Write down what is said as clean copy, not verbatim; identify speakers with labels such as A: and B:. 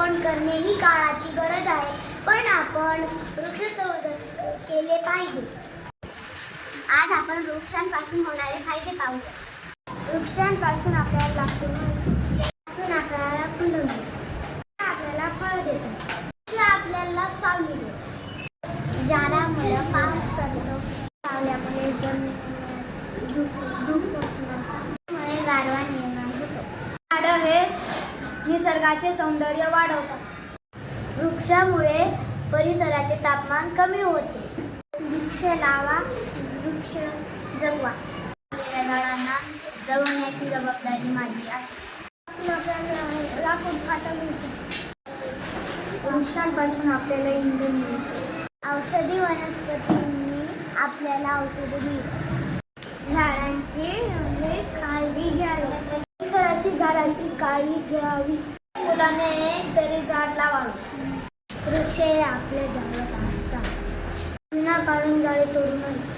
A: वृक्षारोपण करणे ही काळाची गरज आहे, पण आपण वृक्षसंवर्धन केले पाहिजे. आज आपण वृक्षांपासून होणारे फायदे पाहूया. वृक्षांपासून आपल्याला लाकूड मिळते, आपल्याला फुलं मिळतात, आपल्याला फळं देतात, वृक्ष आपल्याला सावली देतात. झाडामुळे पाऊस पडतो, सावल्यामुळे जमीन धूप होण्यामुळे गारवा निर्माण होतो. झाडं हे निसर्गाचे सौंदर्य वाढवतात. वृक्षामुळे परिसराचे तापमान कमी होते. वृक्ष लावा, वृक्ष जगवा. झाडांना जगवण्याची जबाबदारी माझी आहे. लाकूड काटा मिळतो, वृक्षांपासून आपल्याला इंधन मिळते. औषधी वनस्पतींनी आपल्याला औषधे मिळतात. झाडांची काळजी घ्यावी, परिसराची झाडांची काळजी घ्यावी. मुलाने एक तरी झाड लावावे. वृक्ष हे आपले दैवत असतात. विनाकारण झाडे तोडू नये.